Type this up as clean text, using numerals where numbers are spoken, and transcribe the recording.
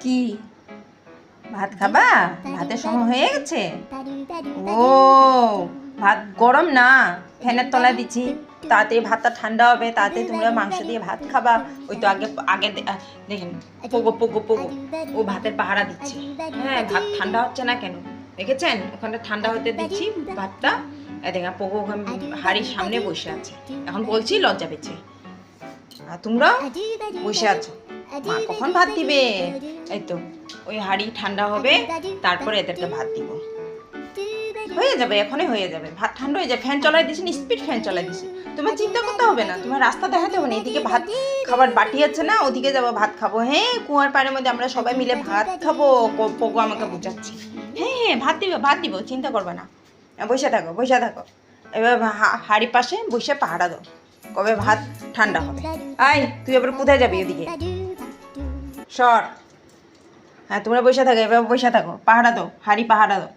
কি ভাত খাবা? ভাতের সময় হয়ে গেছে। ও ভাত গরম না, ফ্যানের তলায় দিচ্ছি, তাতে ভাতটা ঠান্ডা হবে, তাতে তোমরা মাংস দিয়ে ভাত খাবা। ওই তো আগে আগে দেখেন পোগো পোগো পোগো ও ভাতের পাহারা দিচ্ছে। হ্যাঁ, ভাত ঠান্ডা হচ্ছে না কেন দেখেছেন? ওখানে ঠান্ডা হতে দিচ্ছি ভাতটা। দেখেন পোগো হাড়ির সামনে বসে আছে। এখন বলছি লজ্জা পেয়েছে, আর তোমরা বসে আছো, মা কখন ভাত দিবে? এই তো ওই হাঁড়ি ঠান্ডা হবে, তারপরে এদেরকে ভাত দিব। হয়ে যাবে, এখনই হয়ে যাবে, ভাত ঠান্ডা হয়ে যাবে। ফ্যান চলাই দিছি, স্পিড ফ্যান চলাই দিছি। তোমার চিন্তা করতে হবে না, তোমার রাস্তা দেখাতে হবে না। এদিকে ভাত খাবার বাটি আছে না, ওদিকে যাবো ভাত খাবো। হ্যাঁ, কুয়ার পাড়ের মধ্যে আমরা সবাই মিলে ভাত খাবো। পোগো আমাকে বুঝাচ্ছি। হ্যাঁ হ্যাঁ, ভাত দিব, চিন্তা করবে না। বসে থাকো, বসে থাকো। এবার হাঁড়ি পাশে বসে পাহারা দাও, কবে ভাত ঠান্ডা হবে। আয় তুই এবার কোথায় যাবি? ওদিকে সর। হ্যাঁ, তোমরা বসে থাকো, এবার বসে থাকো, পাহারা দাও, হাঁড়ি পাহারা দাও।